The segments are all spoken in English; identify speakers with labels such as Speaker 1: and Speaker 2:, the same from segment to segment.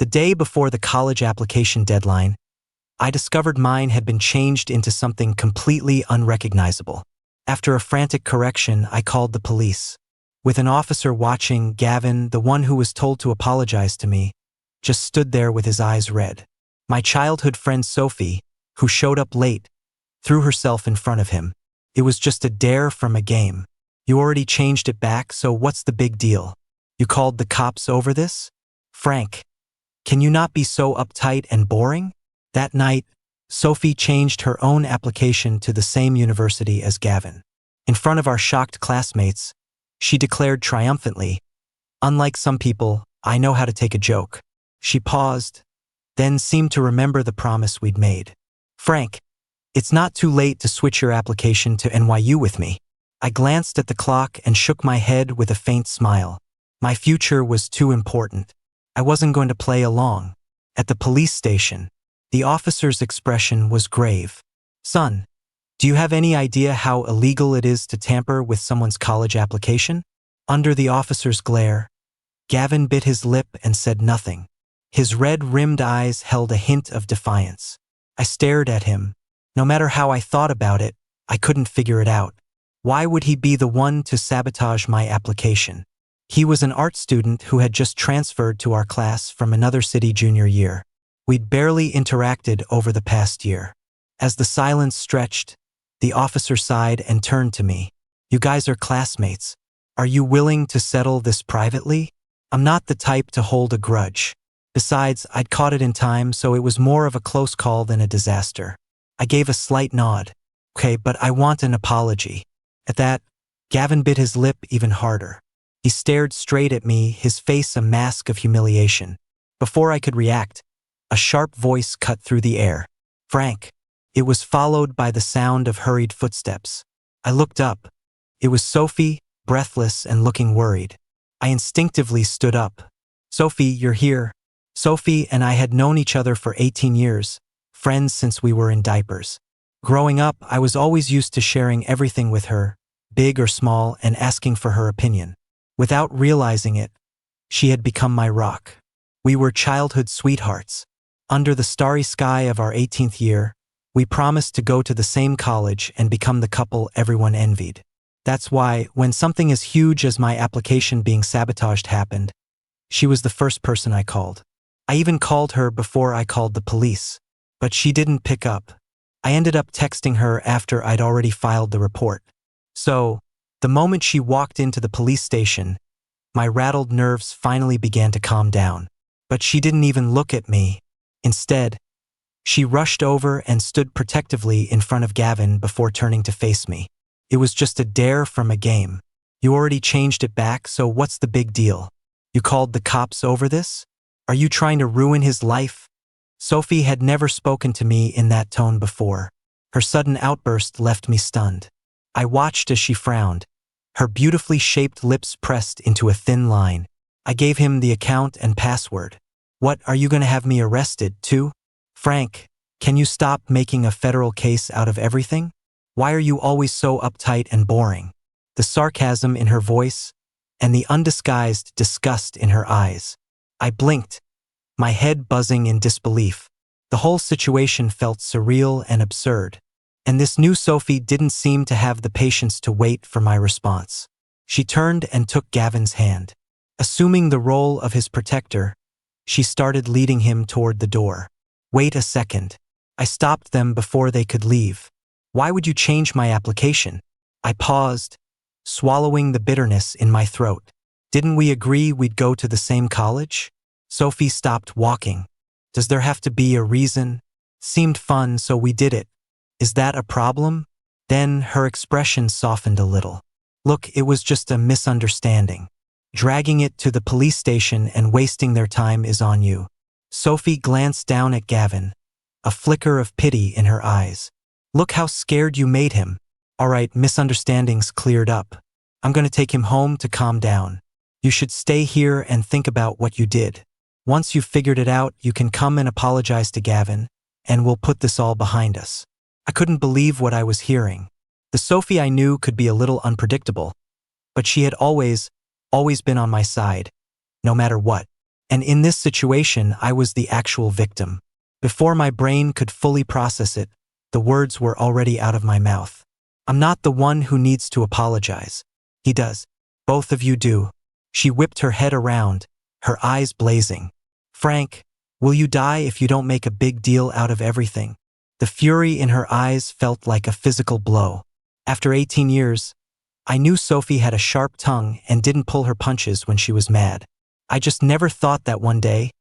Speaker 1: The day before the college application deadline, I discovered mine had been changed into something completely unrecognizable. After a frantic correction, I called the police. With an officer watching, Gavin, the one who was told to apologize to me, just stood there with his eyes red. My childhood friend Sophie, who showed up late, threw herself in front of him. It was just a dare from a game. You already changed it back, so what's the big deal? You called the cops over this? Frank, can you not be so uptight and boring? That night, Sophie changed her own application to the same university as Gavin. In front of our shocked classmates, she declared triumphantly, "Unlike some people, I know how to take a joke." She paused, then seemed to remember the promise we'd made. "Frank, it's not too late to switch your application to NYU with me." I glanced at the clock and shook my head with a faint smile. My future was too important. I wasn't going to play along. At the police station, the officer's expression was grave. "Son, do you have any idea how illegal it is to tamper with someone's college application?" Under the officer's glare, Gavin bit his lip and said nothing. His red-rimmed eyes held a hint of defiance. I stared at him. No matter how I thought about it, I couldn't figure it out. Why would he be the one to sabotage my application? He was an art student who had just transferred to our class from another city junior year. We'd barely interacted over the past year. As the silence stretched, the officer sighed and turned to me. "You guys are classmates. Are you willing to settle this privately? I'm not the type to hold a grudge. Besides, I'd caught it in time, so it was more of a close call than a disaster." I gave a slight nod. "Okay, but I want an apology." At that, Gavin bit his lip even harder. He stared straight at me, his face a mask of humiliation. Before I could react, a sharp voice cut through the air. "Frank." It was followed by the sound of hurried footsteps. I looked up. It was Sophie, breathless and looking worried. I instinctively stood up. "Sophie, you're here." Sophie and I had known each other for 18 years, friends since we were in diapers. Growing up, I was always used to sharing everything with her, big or small, and asking for her opinion. Without realizing it, she had become my rock. We were childhood sweethearts. Under the starry sky of our 18th year, we promised to go to the same college and become the couple everyone envied. That's why, when something as huge as my application being sabotaged happened, she was the first person I called. I even called her before I called the police, but she didn't pick up. I ended up texting her after I'd already filed the report. So, the moment she walked into the police station, my rattled nerves finally began to calm down. But she didn't even look at me. Instead, she rushed over and stood protectively in front of Gavin before turning to face me. "It was just a dare from a game. You already changed it back, so what's the big deal? You called the cops over this? Are you trying to ruin his life?" Sophie had never spoken to me in that tone before. Her sudden outburst left me stunned. I watched as she frowned, her beautifully shaped lips pressed into a thin line. I gave him the account and password. "What, are you going to have me arrested, too? Frank, can you stop making a federal case out of everything? Why are you always so uptight and boring?" The sarcasm in her voice and the undisguised disgust in her eyes. I blinked, my head buzzing in disbelief. The whole situation felt surreal and absurd, and this new Sophie didn't seem to have the patience to wait for my response. She turned and took Gavin's hand. Assuming the role of his protector, she started leading him toward the door. "Wait a second." I stopped them before they could leave. "Why would you change my application?" I paused, swallowing the bitterness in my throat. "Didn't we agree we'd go to the same college?" Sophie stopped walking. "Does there have to be a reason? Seemed fun, so we did it. Is that a problem?" Then her expression softened a little. "Look, it was just a misunderstanding. Dragging it to the police station and wasting their time is on you." Sophie glanced down at Gavin, a flicker of pity in her eyes. "Look how scared you made him. All right, misunderstandings cleared up. I'm going to take him home to calm down. You should stay here and think about what you did. Once you've figured it out, you can come and apologize to Gavin, and we'll put this all behind us." I couldn't believe what I was hearing. The Sophie I knew could be a little unpredictable, but she had always been on my side, no matter what. And in this situation, I was the actual victim. Before my brain could fully process it, the words were already out of my mouth. I'm not the one who needs to apologize. He does. Both of you do. She whipped her head around, her eyes blazing. Frank, will you die if you don't make a big deal out of everything? The fury in her eyes felt like a physical blow. After 18 years, I knew Sophie had a sharp tongue and didn't pull her punches when she was mad. I just never thought that one day,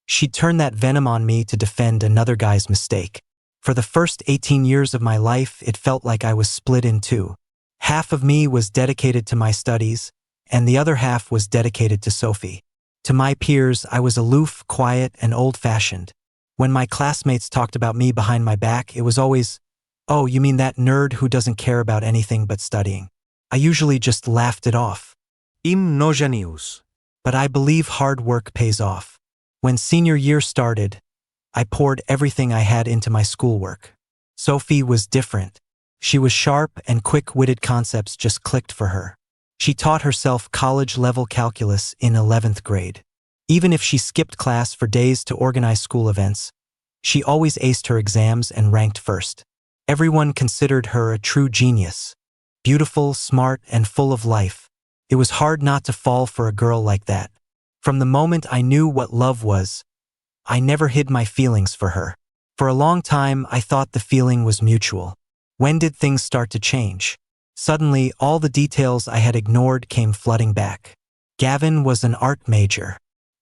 Speaker 1: she'd turn that venom on me to defend another guy's mistake. For the first 18 years of my life, it felt like I was split in two. Half of me was dedicated to my studies, and the other half was dedicated to Sophie. To my peers, I was aloof, quiet, and old-fashioned. When my classmates talked about me behind my back, it was always, "Oh, you mean that nerd who doesn't care about anything but studying?" I usually just laughed it off.
Speaker 2: No genius.
Speaker 1: But I believe hard work pays off. When senior year started, I poured everything I had into my schoolwork. Sophie was different. She was sharp and quick-witted, concepts just clicked for her. She taught herself college-level calculus in 11th grade. Even if she skipped class for days to organize school events, she always aced her exams and ranked first. Everyone considered her a true genius. Beautiful, smart, and full of life. It was hard not to fall for a girl like that. From the moment I knew what love was, I never hid my feelings for her. For a long time, I thought the feeling was mutual. When did things start to change? Suddenly, all the details I had ignored came flooding back. Gavin was an art major.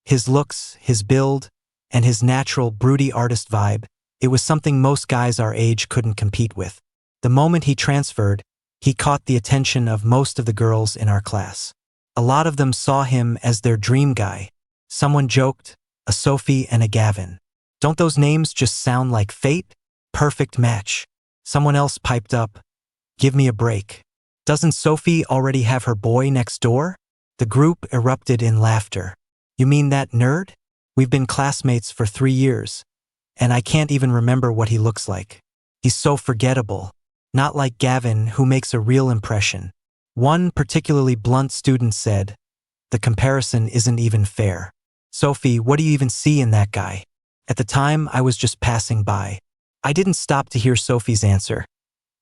Speaker 1: His looks, his build, and his natural, broody artist vibe, it was something most guys our age couldn't compete with. The moment he transferred, he caught the attention of most of the girls in our class. A lot of them saw him as their dream guy. Someone joked, a Sophie and a Gavin. Don't those names just sound like fate? Perfect match. Someone else piped up, give me a break. Doesn't Sophie already have her boy next door? The group erupted in laughter. You mean that nerd? We've been classmates for 3 years, and I can't even remember what he looks like. He's so forgettable. Not like Gavin, who makes a real impression. One particularly blunt student said, the comparison isn't even fair. Sophie, what do you even see in that guy? At the time, I was just passing by. I didn't stop to hear Sophie's answer,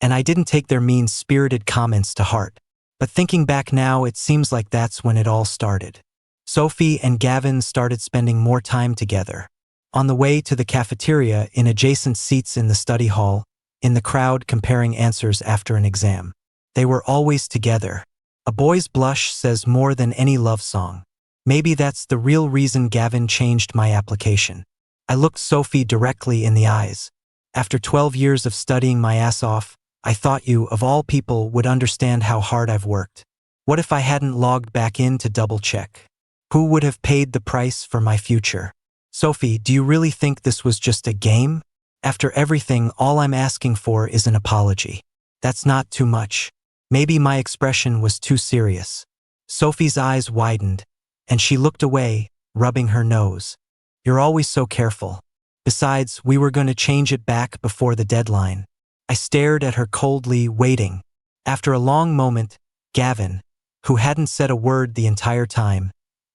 Speaker 1: and I didn't take their mean-spirited comments to heart. But thinking back now, it seems like that's when it all started. Sophie and Gavin started spending more time together. On the way to the cafeteria, in adjacent seats in the study hall, in the crowd comparing answers after an exam. They were always together. A boy's blush says more than any love song. Maybe that's the real reason Gavin changed my application. I looked Sophie directly in the eyes. After 12 years of studying my ass off, I thought you, of all people, would understand how hard I've worked. What if I hadn't logged back in to double-check? Who would have paid the price for my future? Sophie, do you really think this was just a game? After everything, all I'm asking for is an apology. That's not too much. Maybe my expression was too serious. Sophie's eyes widened, and she looked away, rubbing her nose. You're always so careful. Besides, we were going to change it back before the deadline. I stared at her coldly, waiting. After a long moment, Gavin, who hadn't said a word the entire time,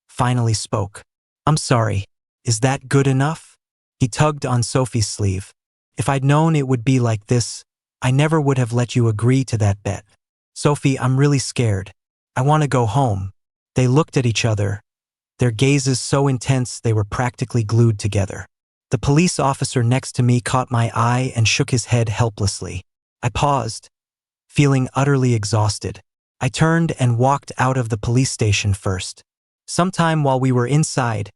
Speaker 1: finally spoke. I'm sorry. Is that good enough? He tugged on Sophie's sleeve. If I'd known it would be like this, I never would have let you agree to that bet. Sophie, I'm really scared. I want to go home. They looked at each other, their gazes so intense they were practically glued together. The police officer next to me caught my eye and shook his head helplessly. I paused, feeling utterly exhausted. I turned and walked out of the police station first. Sometime while we were inside,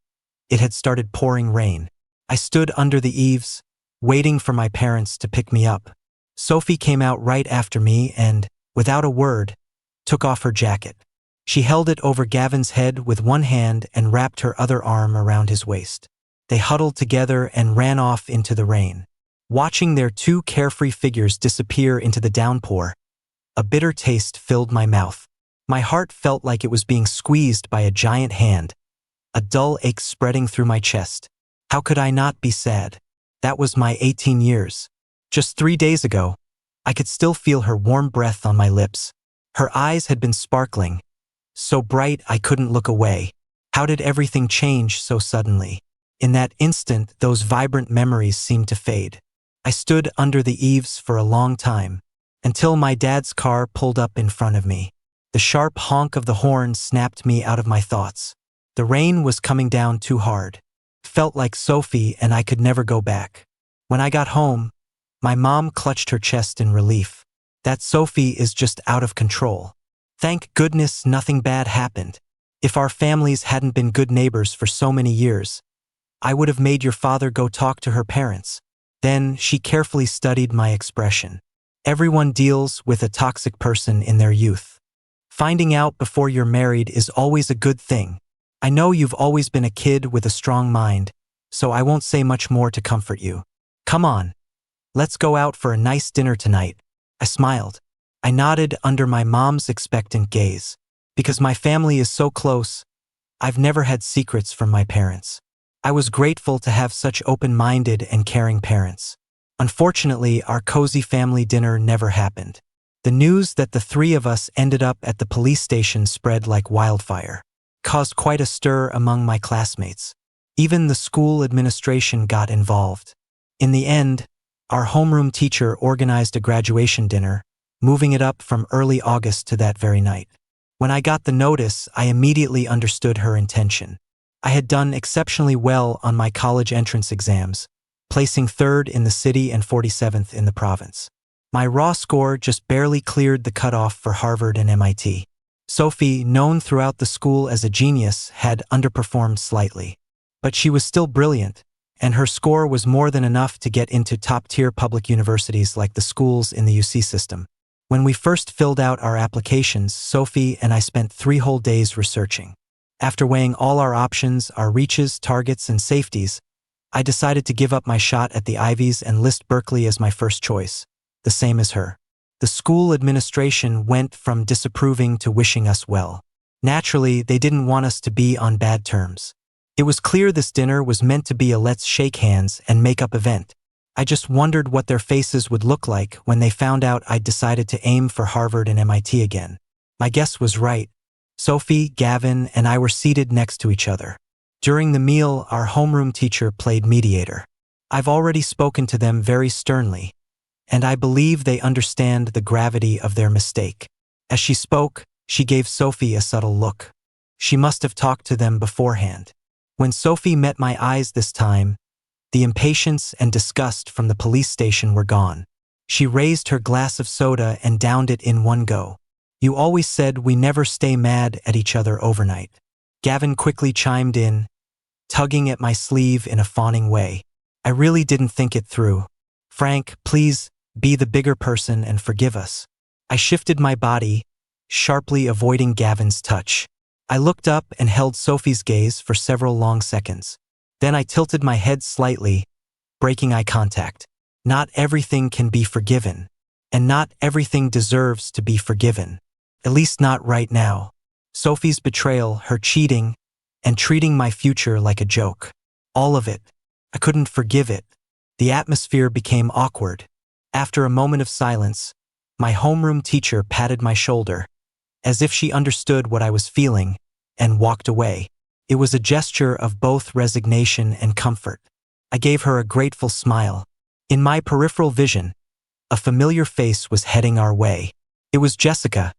Speaker 1: it had started pouring rain. I stood under the eaves, waiting for my parents to pick me up. Sophie came out right after me and, without a word, took off her jacket. She held it over Gavin's head with one hand and wrapped her other arm around his waist. They huddled together and ran off into the rain. Watching their two carefree figures disappear into the downpour, a bitter taste filled my mouth. My heart felt like it was being squeezed by a giant hand, a dull ache spreading through my chest. How could I not be sad? That was my 18 years. Just 3 days ago, I could still feel her warm breath on my lips. Her eyes had been sparkling, so bright I couldn't look away. How did everything change so suddenly? In that instant, those vibrant memories seemed to fade. I stood under the eaves for a long time, until my dad's car pulled up in front of me. The sharp honk of the horn snapped me out of my thoughts. The rain was coming down too hard. Felt like Sophie and I could never go back. When I got home, my mom clutched her chest in relief. That Sophie is just out of control. Thank goodness nothing bad happened. If our families hadn't been good neighbors for so many years, I would have made your father go talk to her parents. Then she carefully studied my expression. Everyone deals with a toxic person in their youth. Finding out before you're married is always a good thing. I know you've always been a kid with a strong mind, so I won't say much more to comfort you. Come on, let's go out for a nice dinner tonight. I smiled. I nodded under my mom's expectant gaze. Because my family is so close, I've never had secrets from my parents. I was grateful to have such open-minded and caring parents. Unfortunately, our cozy family dinner never happened. The news that the three of us ended up at the police station spread like wildfire, caused quite a stir among my classmates. Even the school administration got involved. In the end, our homeroom teacher organized a graduation dinner, moving it up from early August to that very night. When I got the notice, I immediately understood her intention. I had done exceptionally well on my college entrance exams, placing 3rd in the city and 47th in the province. My raw score just barely cleared the cutoff for Harvard and MIT. Sophie, known throughout the school as a genius, had underperformed slightly. But she was still brilliant, and her score was more than enough to get into top-tier public universities like the schools in the UC system. When we first filled out our applications, Sophie and I spent 3 whole days researching. After weighing all our options, our reaches, targets, and safeties, I decided to give up my shot at the Ivies and list Berkeley as my first choice, the same as her. The school administration went from disapproving to wishing us well. Naturally, they didn't want us to be on bad terms. It was clear this dinner was meant to be a let's shake hands and make up event. I just wondered what their faces would look like when they found out I'd decided to aim for Harvard and MIT again. My guess was right. Sophie, Gavin, and I were seated next to each other. During the meal, our homeroom teacher played mediator. I've already spoken to them very sternly, and I believe they understand the gravity of their mistake. As she spoke, she gave Sophie a subtle look. She must have talked to them beforehand. When Sophie met my eyes this time, the impatience and disgust from the police station were gone. She raised her glass of soda and downed it in one go. You always said we never stay mad at each other overnight. Gavin quickly chimed in, tugging at my sleeve in a fawning way. I really didn't think it through. Frank, please be the bigger person and forgive us. I shifted my body, sharply avoiding Gavin's touch. I looked up and held Sophie's gaze for several long seconds. Then I tilted my head slightly, breaking eye contact. Not everything can be forgiven, and not everything deserves to be forgiven. At least not right now. Sophie's betrayal, her cheating, and treating my future like a joke. All of it. I couldn't forgive it. The atmosphere became awkward. After a moment of silence, my homeroom teacher patted my shoulder, as if she understood what I was feeling, and walked away. It was a gesture of both resignation and comfort. I gave her a grateful smile. In my peripheral vision, a familiar face was heading our way. It was Jessica,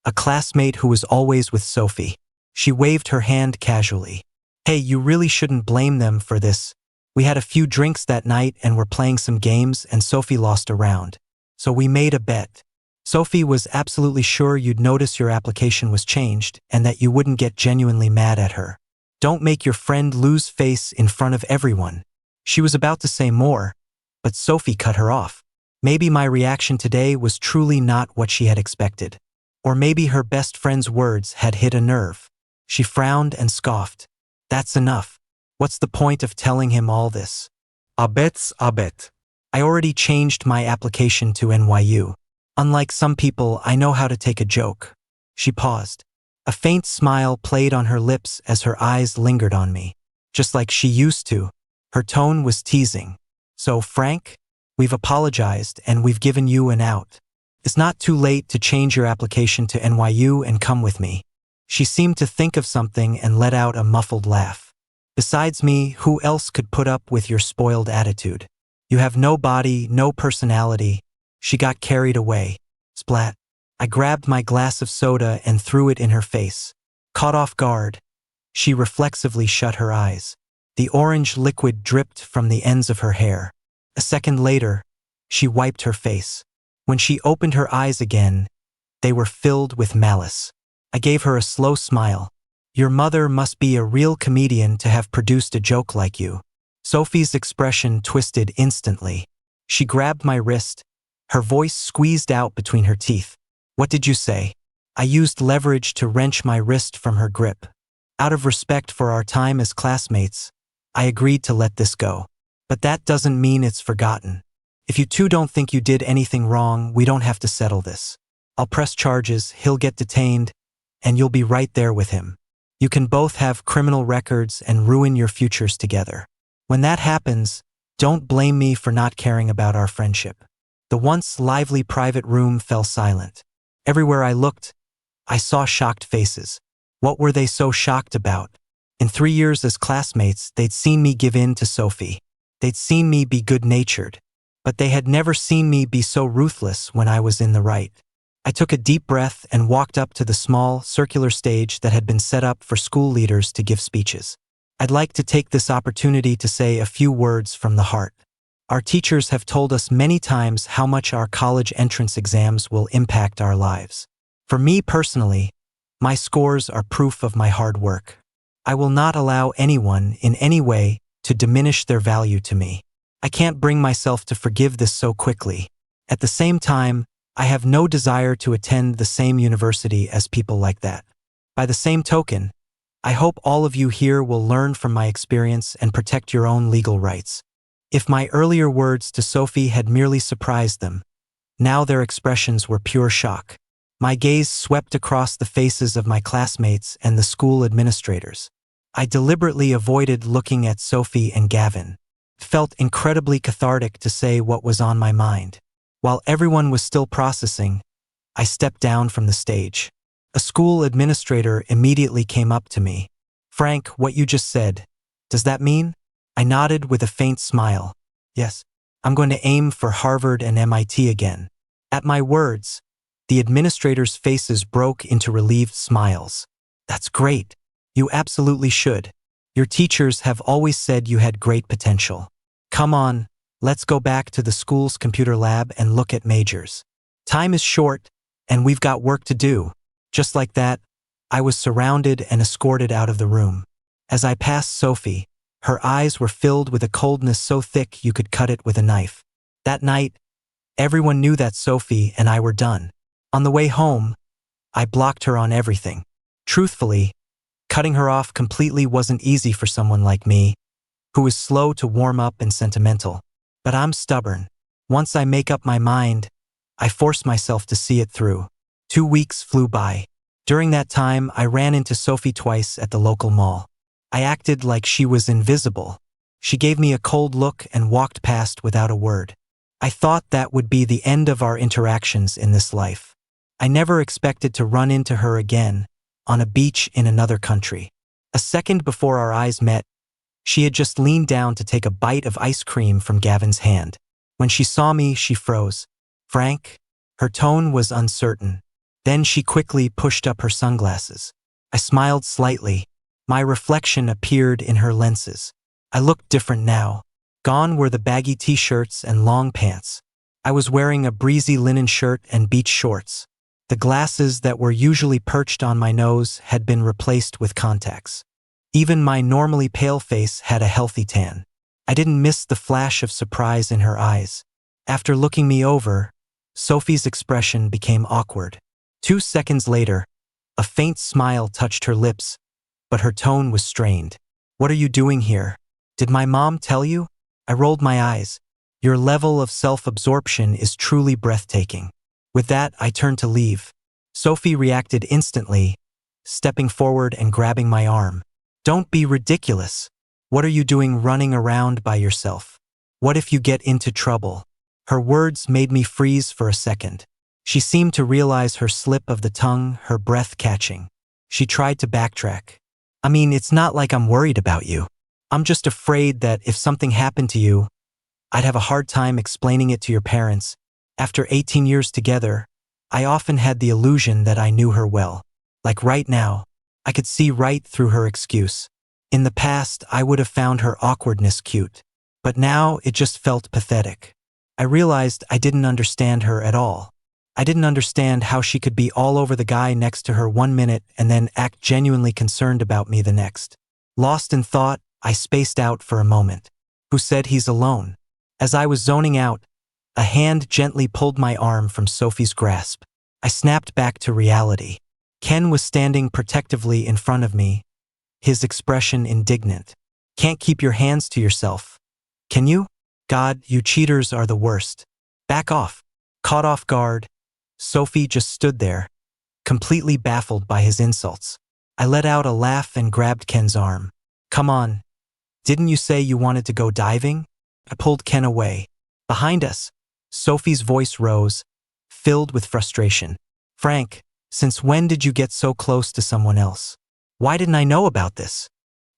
Speaker 1: a classmate who was always with Sophie. She waved her hand casually. Hey, you really shouldn't blame them for this. We had a few drinks that night and were playing some games and Sophie lost a round. So we made a bet. Sophie was absolutely sure you'd notice your application was changed and that you wouldn't get genuinely mad at her. Don't make your friend lose face in front of everyone. She was about to say more, but Sophie cut her off. Maybe my reaction today was truly not what she had expected. Or maybe her best friend's words had hit a nerve. She frowned and scoffed. That's enough. What's the point of telling him all this?
Speaker 2: A bet's a bet.
Speaker 1: I already changed my application to NYU. Unlike some people, I know how to take a joke. She paused. A faint smile played on her lips as her eyes lingered on me. Just like she used to. Her tone was teasing. So, Frank, we've apologized and we've given you an out. It's not too late to change your application to NYU and come with me. She seemed to think of something and let out a muffled laugh. Besides me, who else could put up with your spoiled attitude? You have no body, no personality. She got carried away. Splat. I grabbed my glass of soda and threw it in her face. Caught off guard, she reflexively shut her eyes. The orange liquid dripped from the ends of her hair. A second later, she wiped her face. When she opened her eyes again, they were filled with malice. I gave her a slow smile. Your mother must be a real comedian to have produced a joke like you. Sophie's expression twisted instantly. She grabbed my wrist, her voice squeezed out between her teeth. What did you say? I used leverage to wrench my wrist from her grip. Out of respect for our time as classmates, I agreed to let this go. But that doesn't mean it's forgotten. If you two don't think you did anything wrong, we don't have to settle this. I'll press charges, he'll get detained, and you'll be right there with him. You can both have criminal records and ruin your futures together. When that happens, don't blame me for not caring about our friendship. The once lively private room fell silent. Everywhere I looked, I saw shocked faces. What were they so shocked about? In 3 years as classmates, they'd seen me give in to Sophie. They'd seen me be good-natured. But they had never seen me be so ruthless when I was in the right. I took a deep breath and walked up to the small, circular stage that had been set up for school leaders to give speeches. I'd like to take this opportunity to say a few words from the heart. Our teachers have told us many times how much our college entrance exams will impact our lives. For me personally, my scores are proof of my hard work. I will not allow anyone, in any way, to diminish their value to me. I can't bring myself to forgive this so quickly. At the same time, I have no desire to attend the same university as people like that. By the same token, I hope all of you here will learn from my experience and protect your own legal rights. If my earlier words to Sophie had merely surprised them, now their expressions were pure shock. My gaze swept across the faces of my classmates and the school administrators. I deliberately avoided looking at Sophie and Gavin. It felt incredibly cathartic to say what was on my mind. While everyone was still processing, I stepped down from the stage. A school administrator immediately came up to me. Frank, what you just said, does that mean? I nodded with a faint smile. Yes, I'm going to aim for Harvard and MIT again. At my words, the administrators' faces broke into relieved smiles. That's great. You absolutely should. Your teachers have always said you had great potential. Come on, let's go back to the school's computer lab and look at majors. Time is short, and we've got work to do. Just like that, I was surrounded and escorted out of the room. As I passed Sophie, her eyes were filled with a coldness so thick you could cut it with a knife. That night, everyone knew that Sophie and I were done. On the way home, I blocked her on everything. Truthfully, cutting her off completely wasn't easy for someone like me, who is slow to warm up and sentimental. But I'm stubborn. Once I make up my mind, I force myself to see it through. 2 weeks flew by. During that time, I ran into Sophie twice at the local mall. I acted like she was invisible. She gave me a cold look and walked past without a word. I thought that would be the end of our interactions in this life. I never expected to run into her again, on a beach in another country. A second before our eyes met, she had just leaned down to take a bite of ice cream from Gavin's hand. When she saw me, she froze. Frank? Her tone was uncertain. Then she quickly pushed up her sunglasses. I smiled slightly. My reflection appeared in her lenses. I looked different now. Gone were the baggy t-shirts and long pants. I was wearing a breezy linen shirt and beach shorts. The glasses that were usually perched on my nose had been replaced with contacts. Even my normally pale face had a healthy tan. I didn't miss the flash of surprise in her eyes. After looking me over, Sophie's expression became awkward. 2 seconds later, a faint smile touched her lips, but her tone was strained. What are you doing here? Did my mom tell you? I rolled my eyes. Your level of self-absorption is truly breathtaking. With that, I turned to leave. Sophie reacted instantly, stepping forward and grabbing my arm. Don't be ridiculous. What are you doing running around by yourself? What if you get into trouble? Her words made me freeze for a second. She seemed to realize her slip of the tongue, her breath catching. She tried to backtrack. I mean, it's not like I'm worried about you. I'm just afraid that if something happened to you, I'd have a hard time explaining it to your parents. After 18 years together, I often had the illusion that I knew her well. Like right now, I could see right through her excuse. In the past, I would have found her awkwardness cute. But now, it just felt pathetic. I realized I didn't understand her at all. I didn't understand how she could be all over the guy next to her 1 minute and then act genuinely concerned about me the next. Lost in thought, I spaced out for a moment. Who said he's alone? As I was zoning out, a hand gently pulled my arm from Sophie's grasp. I snapped back to reality. Ken was standing protectively in front of me, his expression indignant. Can't keep your hands to yourself. Can you? God, you cheaters are the worst. Back off. Caught off guard, Sophie just stood there, completely baffled by his insults. I let out a laugh and grabbed Ken's arm. Come on. Didn't you say you wanted to go diving? I pulled Ken away. Behind us, Sophie's voice rose, filled with frustration. Frank, since when did you get so close to someone else? Why didn't I know about this?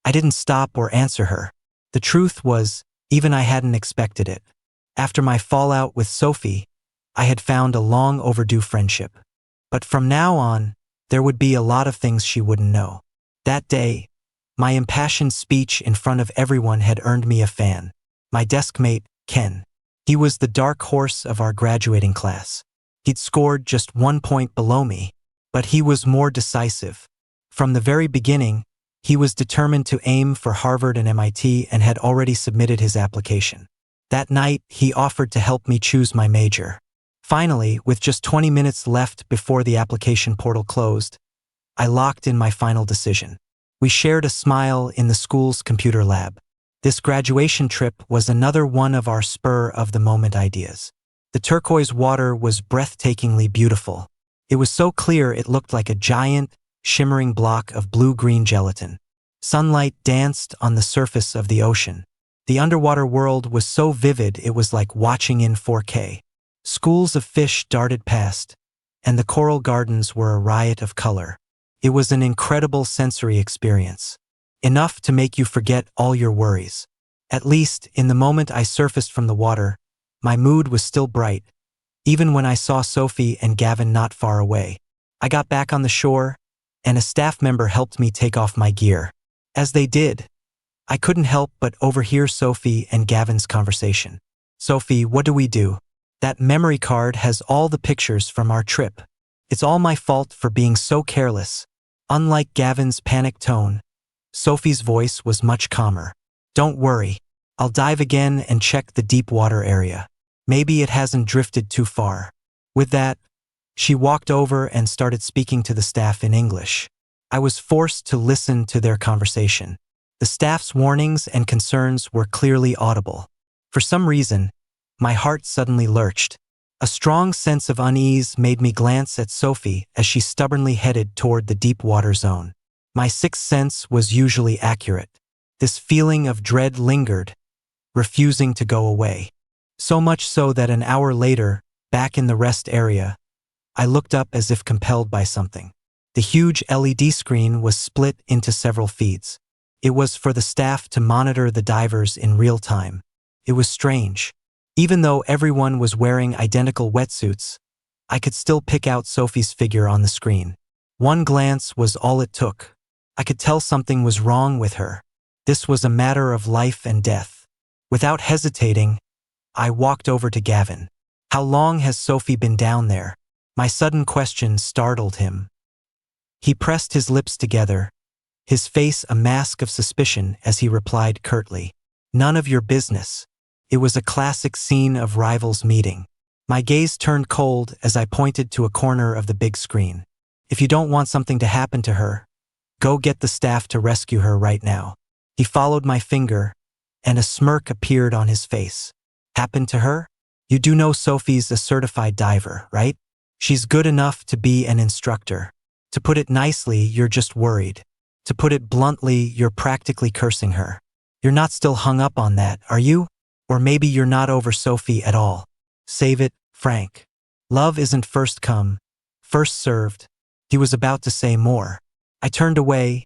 Speaker 1: I didn't stop or answer her. The truth was, even I hadn't expected it. After my fallout with Sophie, I had found a long overdue friendship. But from now on, there would be a lot of things she wouldn't know. That day, my impassioned speech in front of everyone had earned me a fan. My deskmate, Ken. He was the dark horse of our graduating class. He'd scored just 1 point below me, but he was more decisive. From the very beginning, he was determined to aim for Harvard and MIT and had already submitted his application. That night, he offered to help me choose my major. Finally, with just 20 minutes left before the application portal closed, I locked in my final decision. We shared a smile in the school's computer lab. This graduation trip was another one of our spur-of-the-moment ideas. The turquoise water was breathtakingly beautiful. It was so clear it looked like a giant, shimmering block of blue-green gelatin. Sunlight danced on the surface of the ocean. The underwater world was so vivid it was like watching in 4K. Schools of fish darted past, and the coral gardens were a riot of color. It was an incredible sensory experience. Enough to make you forget all your worries. At least, in the moment I surfaced from the water, my mood was still bright, even when I saw Sophie and Gavin not far away. I got back on the shore, and a staff member helped me take off my gear. As they did, I couldn't help but overhear Sophie and Gavin's conversation. Sophie, what do we do? That memory card has all the pictures from our trip. It's all my fault for being so careless. Unlike Gavin's panicked tone, Sophie's voice was much calmer. Don't worry. I'll dive again and check the deep water area. Maybe it hasn't drifted too far. With that, she walked over and started speaking to the staff in English. I was forced to listen to their conversation. The staff's warnings and concerns were clearly audible. For some reason, my heart suddenly lurched. A strong sense of unease made me glance at Sophie as she stubbornly headed toward the deep water zone. My sixth sense was usually accurate. This feeling of dread lingered, refusing to go away. So much so that an hour later, back in the rest area, I looked up as if compelled by something. The huge LED screen was split into several feeds. It was for the staff to monitor the divers in real time. It was strange. Even though everyone was wearing identical wetsuits, I could still pick out Sophie's figure on the screen. One glance was all it took. I could tell something was wrong with her. This was a matter of life and death. Without hesitating, I walked over to Gavin. How long has Sophie been down there? My sudden question startled him. He pressed his lips together, his face a mask of suspicion as he replied curtly. None of your business. It was a classic scene of rivals meeting. My gaze turned cold as I pointed to a corner of the big screen. If you don't want something to happen to her, go get the staff to rescue her right now. He followed my finger, and a smirk appeared on his face. Happened to her? You do know Sophie's a certified diver, right? She's good enough to be an instructor. To put it nicely, you're just worried. To put it bluntly, you're practically cursing her. You're not still hung up on that, are you? Or maybe you're not over Sophie at all. Save it, Frank. Love isn't first come, first served. He was about to say more, I turned away,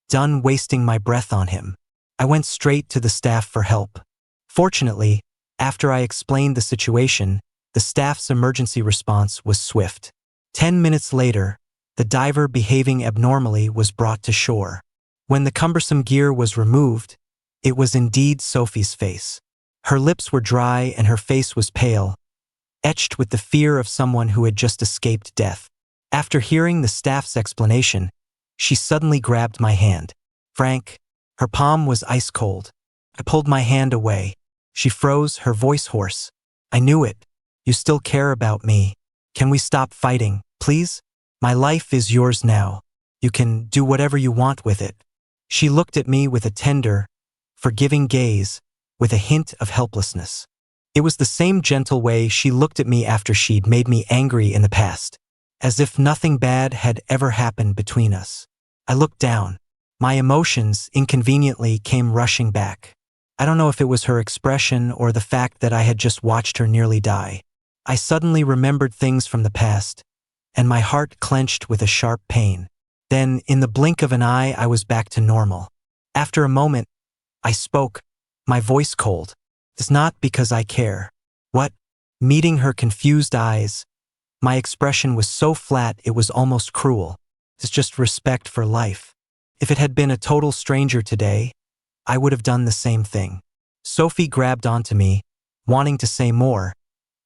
Speaker 1: done wasting my breath on him. I went straight to the staff for help. Fortunately, after I explained the situation, the staff's emergency response was swift. 10 minutes later, the diver behaving abnormally was brought to shore. When the cumbersome gear was removed, it was indeed Sophie's face. Her lips were dry and her face was pale, etched with the fear of someone who had just escaped death. After hearing the staff's explanation, she suddenly grabbed my hand. Frank, her palm was ice cold. I pulled my hand away. She froze, her voice hoarse. I knew it. You still care about me. Can we stop fighting, please? My life is yours now. You can do whatever you want with it. She looked at me with a tender, forgiving gaze, with a hint of helplessness. It was the same gentle way she looked at me after she'd made me angry in the past, as if nothing bad had ever happened between us. I looked down. My emotions, inconveniently, came rushing back. I don't know if it was her expression or the fact that I had just watched her nearly die. I suddenly remembered things from the past, and my heart clenched with a sharp pain. Then, in the blink of an eye, I was back to normal. After a moment, I spoke, my voice cold. It's not because I care. What? Meeting her confused eyes, my expression was so flat it was almost cruel. It's just respect for life. If it had been a total stranger today, I would have done the same thing. Sophie grabbed onto me, wanting to say more,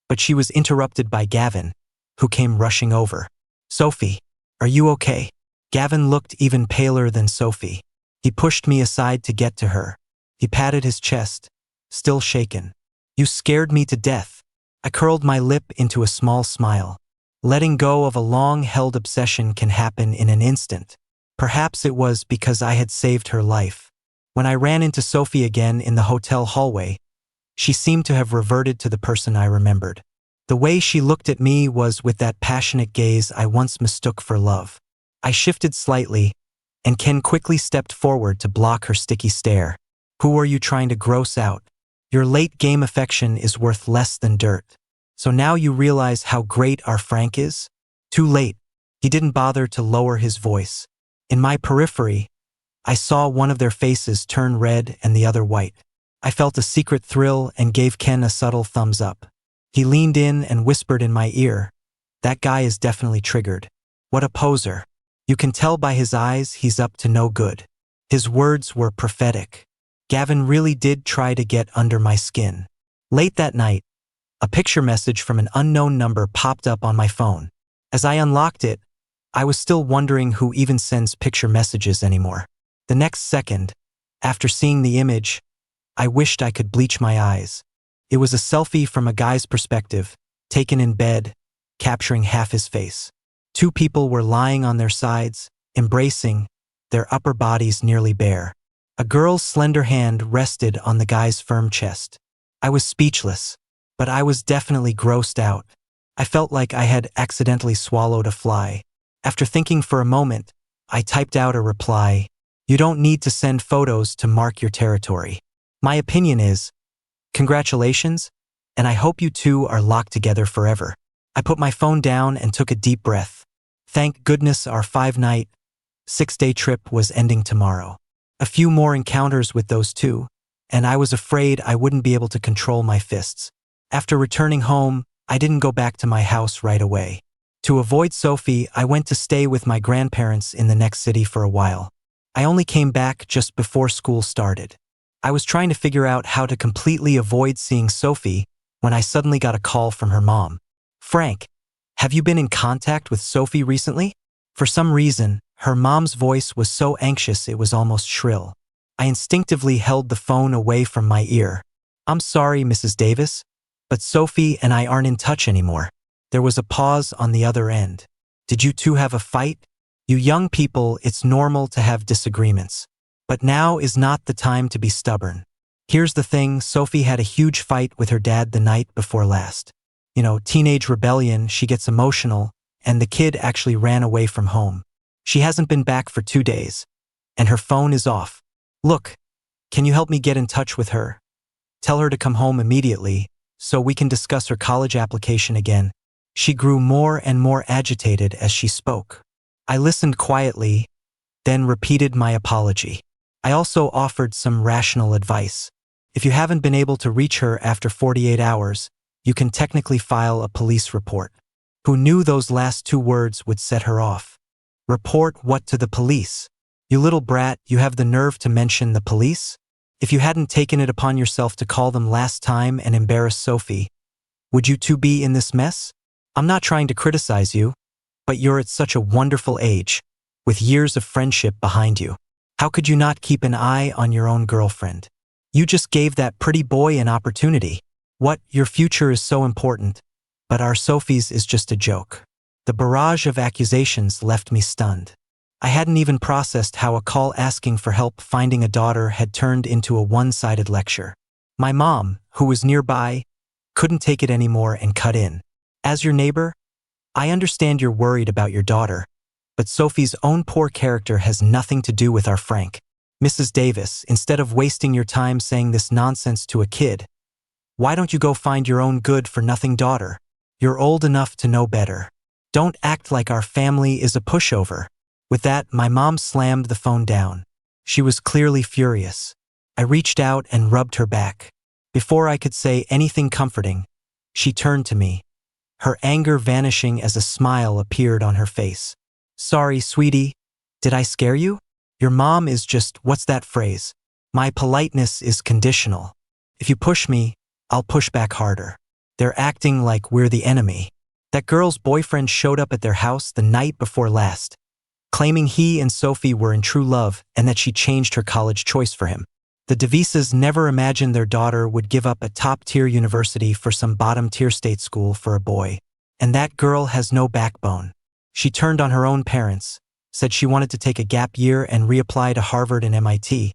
Speaker 1: but she was interrupted by Gavin, who came rushing over. Sophie, are you okay? Gavin looked even paler than Sophie. He pushed me aside to get to her. He patted his chest, still shaken. You scared me to death. I curled my lip into a small smile. Letting go of a long-held obsession can happen in an instant. Perhaps it was because I had saved her life. When I ran into Sophie again in the hotel hallway, she seemed to have reverted to the person I remembered. The way she looked at me was with that passionate gaze I once mistook for love. I shifted slightly, and Ken quickly stepped forward to block her sticky stare. Who are you trying to gross out? Your late-game affection is worth less than dirt. So now you realize how great our Frank is? Too late. He didn't bother to lower his voice. In my periphery, I saw one of their faces turn red and the other white. I felt a secret thrill and gave Ken a subtle thumbs up. He leaned in and whispered in my ear, "That guy is definitely triggered. What a poser. You can tell by his eyes he's up to no good." His words were prophetic. Gavin really did try to get under my skin. Late that night, a picture message from an unknown number popped up on my phone. As I unlocked it, I was still wondering who even sends picture messages anymore. The next second, after seeing the image, I wished I could bleach my eyes. It was a selfie from a guy's perspective, taken in bed, capturing half his face. Two people were lying on their sides, embracing, their upper bodies nearly bare. A girl's slender hand rested on the guy's firm chest. I was speechless, but I was definitely grossed out. I felt like I had accidentally swallowed a fly. After thinking for a moment, I typed out a reply. You don't need to send photos to mark your territory. My opinion is, congratulations, and I hope you two are locked together forever. I put my phone down and took a deep breath. Thank goodness our 5-night, 6-day trip was ending tomorrow. A few more encounters with those two, and I was afraid I wouldn't be able to control my fists. After returning home, I didn't go back to my house right away. To avoid Sophie, I went to stay with my grandparents in the next city for a while. I only came back just before school started. I was trying to figure out how to completely avoid seeing Sophie when I suddenly got a call from her mom. Frank, have you been in contact with Sophie recently? For some reason, her mom's voice was so anxious it was almost shrill. I instinctively held the phone away from my ear. I'm sorry, Mrs. Davis, but Sophie and I aren't in touch anymore. There was a pause on the other end. Did you two have a fight? You young people, it's normal to have disagreements. But now is not the time to be stubborn. Here's the thing, Sophie had a huge fight with her dad the night before last. You know, teenage rebellion, she gets emotional, and the kid actually ran away from home. She hasn't been back for 2 days, and her phone is off. Look, can you help me get in touch with her? Tell her to come home immediately, so we can discuss her college application again. She grew more and more agitated as she spoke. I listened quietly, then repeated my apology. I also offered some rational advice. If you haven't been able to reach her after 48 hours, you can technically file a police report. Who knew those last two words would set her off? Report what to the police? You little brat, you have the nerve to mention the police? If you hadn't taken it upon yourself to call them last time and embarrass Sophie, would you two be in this mess? I'm not trying to criticize you, but you're at such a wonderful age, with years of friendship behind you. How could you not keep an eye on your own girlfriend? You just gave that pretty boy an opportunity. What, your future is so important, but our Sophie's is just a joke. The barrage of accusations left me stunned. I hadn't even processed how a call asking for help finding a daughter had turned into a one-sided lecture. My mom, who was nearby, couldn't take it anymore and cut in. As your neighbor, I understand you're worried about your daughter, but Sophie's own poor character has nothing to do with our Frank. Mrs. Davis, instead of wasting your time saying this nonsense to a kid, why don't you go find your own good-for-nothing daughter? You're old enough to know better. Don't act like our family is a pushover. With that, my mom slammed the phone down. She was clearly furious. I reached out and rubbed her back. Before I could say anything comforting, she turned to me, her anger vanishing as a smile appeared on her face. Sorry, sweetie. Did I scare you? Your mom is just, what's that phrase? My politeness is conditional. If you push me, I'll push back harder. They're acting like we're the enemy. That girl's boyfriend showed up at their house the night before last, claiming he and Sophie were in true love and that she changed her college choice for him. The DeVises never imagined their daughter would give up a top-tier university for some bottom-tier state school for a boy. And that girl has no backbone. She turned on her own parents, said she wanted to take a gap year and reapply to Harvard and MIT.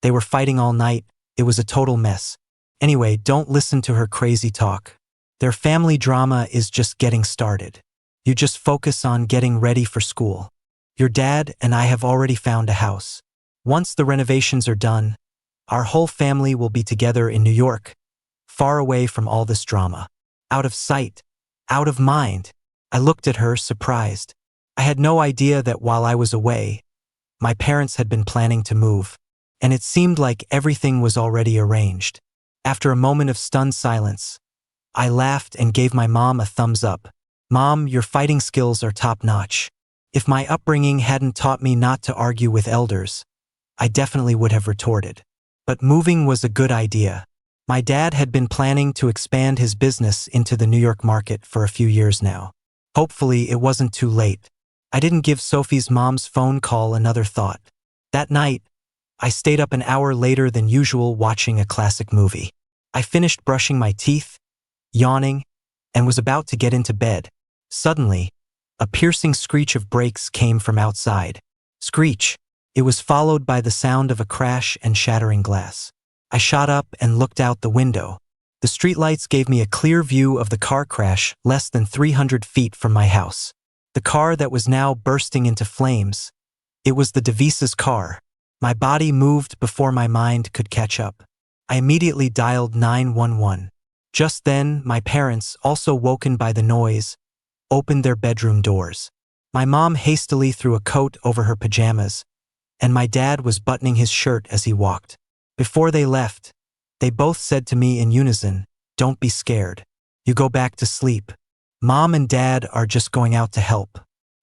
Speaker 1: They were fighting all night. It was a total mess. Anyway, don't listen to her crazy talk. Their family drama is just getting started. You just focus on getting ready for school. Your dad and I have already found a house. Once the renovations are done, our whole family will be together in New York, far away from all this drama. Out of sight, out of mind. I looked at her, surprised. I had no idea that while I was away, my parents had been planning to move, and it seemed like everything was already arranged. After a moment of stunned silence, I laughed and gave my mom a thumbs up. Mom, your fighting skills are top-notch. If my upbringing hadn't taught me not to argue with elders, I definitely would have retorted. But moving was a good idea. My dad had been planning to expand his business into the New York market for a few years now. Hopefully, it wasn't too late. I didn't give Sophie's mom's phone call another thought. That night, I stayed up an hour later than usual watching a classic movie. I finished brushing my teeth, yawning, and was about to get into bed. Suddenly, a piercing screech of brakes came from outside. Screech. It was followed by the sound of a crash and shattering glass. I shot up and looked out the window. The streetlights gave me a clear view of the car crash less than 300 feet from my house. The car that was now bursting into flames. It was the DeVise's car. My body moved before my mind could catch up. I immediately dialed 911. Just then, my parents, also woken by the noise, opened their bedroom doors. My mom hastily threw a coat over her pajamas, and my dad was buttoning his shirt as he walked. Before they left, they both said to me in unison, "Don't be scared. You go back to sleep. Mom and Dad are just going out to help."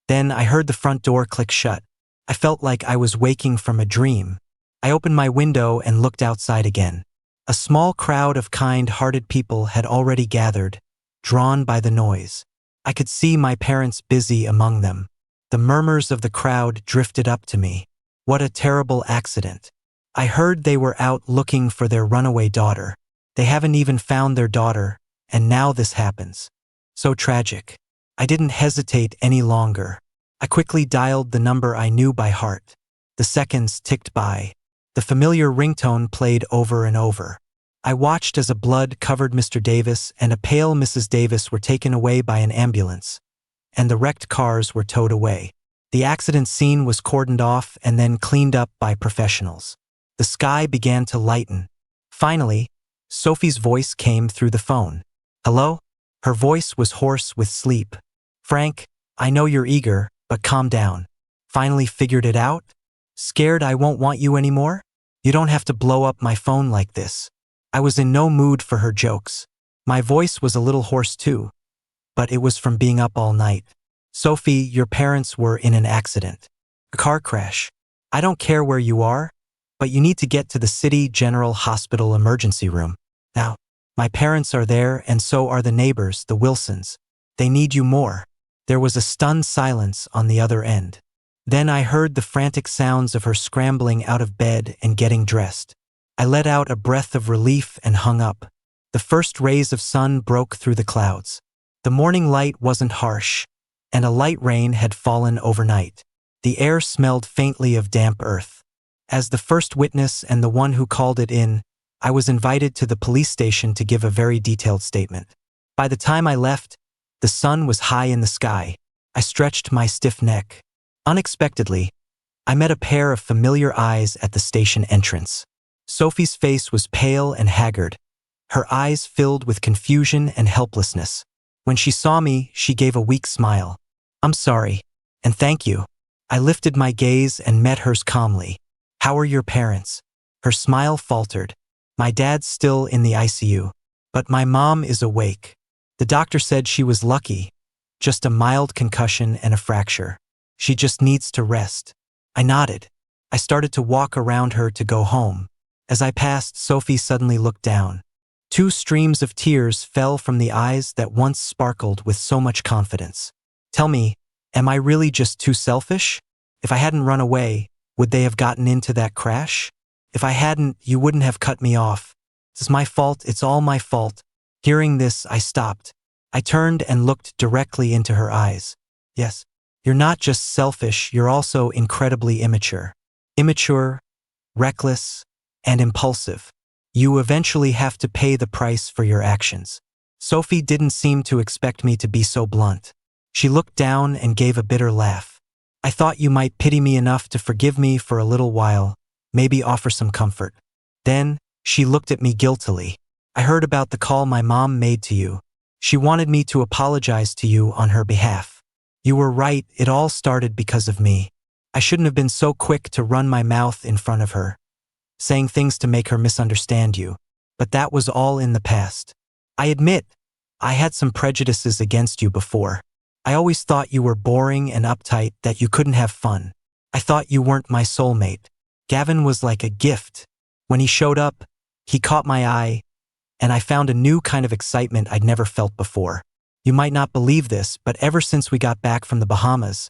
Speaker 1: Then I heard the front door click shut. I felt like I was waking from a dream. I opened my window and looked outside again. A small crowd of kind-hearted people had already gathered, drawn by the noise. I could see my parents busy among them. The murmurs of the crowd drifted up to me. What a terrible accident. I heard they were out looking for their runaway daughter. They haven't even found their daughter, and now this happens. So tragic. I didn't hesitate any longer. I quickly dialed the number I knew by heart. The seconds ticked by. The familiar ringtone played over and over. I watched as a blood-covered Mr. Davis and a pale Mrs. Davis were taken away by an ambulance, and the wrecked cars were towed away. The accident scene was cordoned off and then cleaned up by professionals. The sky began to lighten. Finally, Sophie's voice came through the phone. "Hello?" Her voice was hoarse with sleep. "Frank, I know you're eager, but calm down. Finally figured it out?" Scared I won't want you anymore? You don't have to blow up my phone like this. I was in no mood for her jokes. My voice was a little hoarse too, but it was from being up all night. Sophie, your parents were in an accident. A car crash. I don't care where you are, but you need to get to the City General Hospital emergency room. Now, my parents are there and so are the neighbors, the Wilsons. They need you more. There was a stunned silence on the other end. Then I heard the frantic sounds of her scrambling out of bed and getting dressed. I let out a breath of relief and hung up. The first rays of sun broke through the clouds. The morning light wasn't harsh, and a light rain had fallen overnight. The air smelled faintly of damp earth. As the first witness and the one who called it in, I was invited to the police station to give a very detailed statement. By the time I left, the sun was high in the sky. I stretched my stiff neck. Unexpectedly, I met a pair of familiar eyes at the station entrance. Sophie's face was pale and haggard, her eyes filled with confusion and helplessness. When she saw me, she gave a weak smile. I'm sorry, and thank you. I lifted my gaze and met hers calmly. How are your parents? Her smile faltered. My dad's still in the ICU, but my mom is awake. The doctor said she was lucky, just a mild concussion and a fracture. She just needs to rest. I nodded. I started to walk around her to go home. As I passed, Sophie suddenly looked down. Two streams of tears fell from the eyes that once sparkled with so much confidence. Tell me, am I really just too selfish? If I hadn't run away, would they have gotten into that crash? If I hadn't, you wouldn't have cut me off. It's my fault, it's all my fault. Hearing this, I stopped. I turned and looked directly into her eyes. Yes, you're not just selfish, you're also incredibly immature. Immature, reckless, and impulsive. You eventually have to pay the price for your actions. Sophie didn't seem to expect me to be so blunt. She looked down and gave a bitter laugh. I thought you might pity me enough to forgive me for a little while, maybe offer some comfort. Then, she looked at me guiltily. I heard about the call my mom made to you. She wanted me to apologize to you on her behalf. You were right, it all started because of me. I shouldn't have been so quick to run my mouth in front of her, saying things to make her misunderstand you. But that was all in the past. I admit, I had some prejudices against you before. I always thought you were boring and uptight, that you couldn't have fun. I thought you weren't my soulmate. Gavin was like a gift. When he showed up, he caught my eye, and I found a new kind of excitement I'd never felt before. You might not believe this, but ever since we got back from the Bahamas,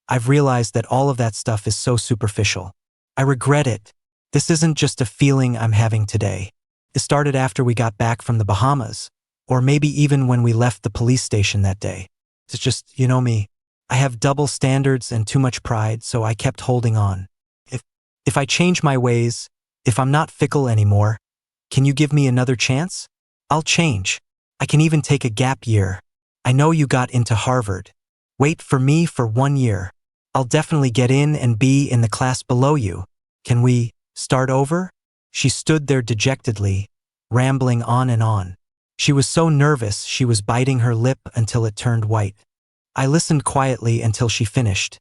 Speaker 1: I've realized that all of that stuff is so superficial. I regret it. This isn't just a feeling I'm having today. It started after we got back from the Bahamas, or maybe even when we left the police station that day. It's just, you know me. I have double standards and too much pride, so I kept holding on. If I change my ways, if I'm not fickle anymore, can you give me another chance? I'll change. I can even take a gap year. I know you got into Harvard. Wait for me for 1 year. I'll definitely get in and be in the class below you. Can we start over? She stood there dejectedly, rambling on and on. She was so nervous she was biting her lip until it turned white. I listened quietly until she finished,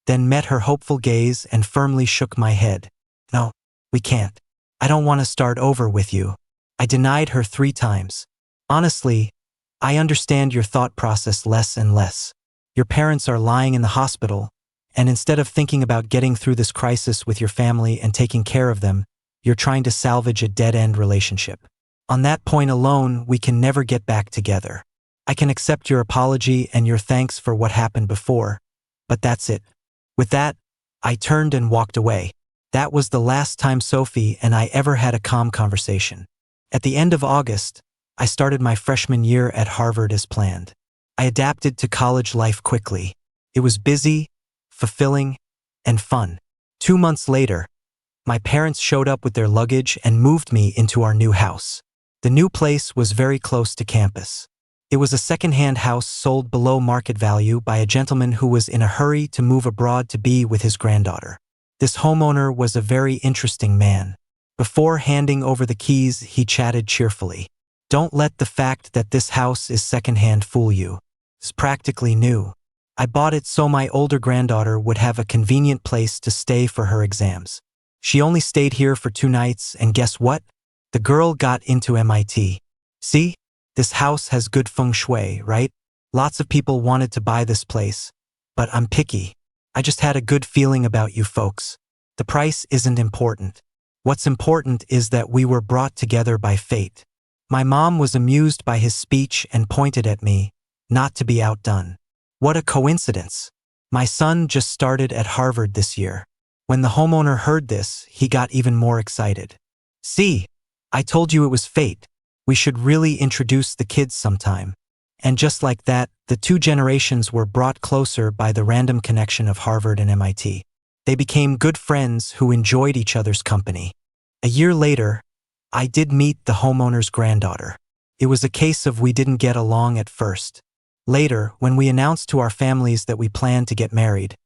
Speaker 1: then met her hopeful gaze and firmly shook my head. No, we can't. I don't want to start over with you. I denied her 3 times. Honestly, I understand your thought process less and less. Your parents are lying in the hospital, and instead of thinking about getting through this crisis with your family and taking care of them, you're trying to salvage a dead-end relationship. On that point alone, we can never get back together. I can accept your apology and your thanks for what happened before, but that's it. With that, I turned and walked away. That was the last time Sophie and I ever had a calm conversation. At the end of August, I started my freshman year at Harvard as planned. I adapted to college life quickly. It was busy, fulfilling, and fun. 2 months later, my parents showed up with their luggage and moved me into our new house. The new place was very close to campus. It was a second-hand house sold below market value by a gentleman who was in a hurry to move abroad to be with his granddaughter. This homeowner was a very interesting man. Before handing over the keys, he chatted cheerfully. Don't let the fact that this house is second-hand fool you. It's practically new. I bought it so my older granddaughter would have a convenient place to stay for her exams. She only stayed here for 2 nights, and guess what? The girl got into MIT. See? This house has good feng shui, right? Lots of people wanted to buy this place. But I'm picky. I just had a good feeling about you folks. The price isn't important. What's important is that we were brought together by fate. My mom was amused by his speech and pointed at me, not to be outdone. What a coincidence. My son just started at Harvard this year. When the homeowner heard this, he got even more excited. See, I told you it was fate. We should really introduce the kids sometime. And just like that, the 2 generations were brought closer by the random connection of Harvard and MIT. They became good friends who enjoyed each other's company. A year later, I did meet the homeowner's granddaughter. It was a case of we didn't get along at first. Later, when we announced to our families that we planned to get married,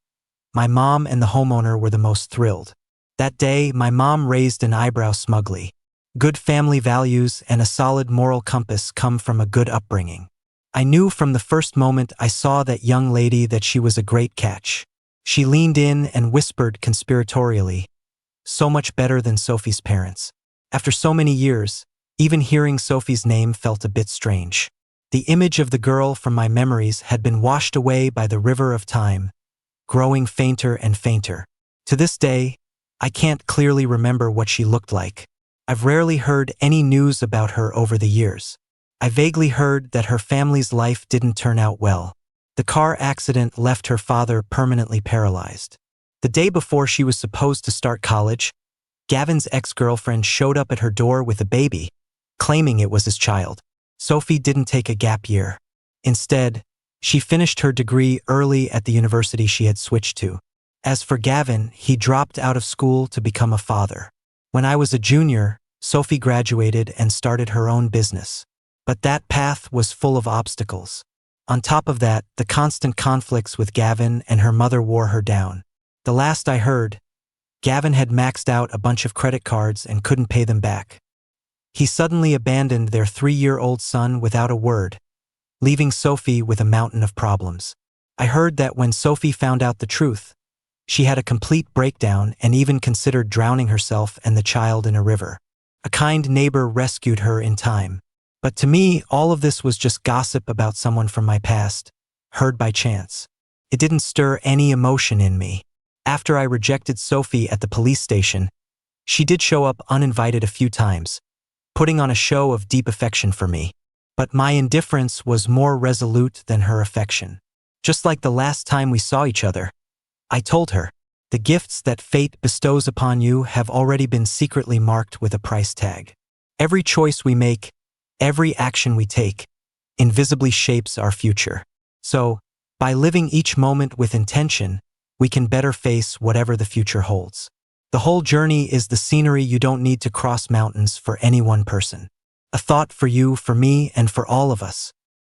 Speaker 1: my mom and the homeowner were the most thrilled. That day, my mom raised an eyebrow smugly. Good family values and a solid moral compass come from a good upbringing. I knew from the first moment I saw that young lady that she was a great catch. She leaned in and whispered conspiratorially, "So much better than Sophie's parents." After so many years, even hearing Sophie's name felt a bit strange. The image of the girl from my memories had been washed away by the river of time, growing fainter and fainter. To this day, I can't clearly remember what she looked like. I've rarely heard any news about her over the years. I vaguely heard that her family's life didn't turn out well. The car accident left her father permanently paralyzed. The day before she was supposed to start college, Gavin's ex-girlfriend showed up at her door with a baby, claiming it was his child. Sophie didn't take a gap year. Instead, she finished her degree early at the university she had switched to. As for Gavin, he dropped out of school to become a father. When I was a junior, Sophie graduated and started her own business. But that path was full of obstacles. On top of that, the constant conflicts with Gavin and her mother wore her down. The last I heard, Gavin had maxed out a bunch of credit cards and couldn't pay them back. He suddenly abandoned their 3-year-old son without a word, leaving Sophie with a mountain of problems. I heard that when Sophie found out the truth, she had a complete breakdown and even considered drowning herself and the child in a river. A kind neighbor rescued her in time. But to me, all of this was just gossip about someone from my past, heard by chance. It didn't stir any emotion in me. After I rejected Sophie at the police station, she did show up uninvited a few times, putting on a show of deep affection for me. But my indifference was more resolute than her affection. Just like the last time we saw each other, I told her, "The gifts that fate bestows upon you have already been secretly marked with a price tag. Every choice we make, every action we take, invisibly shapes our future. So, by living each moment with intention, we can better face whatever the future holds. The whole journey is the scenery. You don't need to cross mountains for any one person." A thought for you, for me, and for all of us.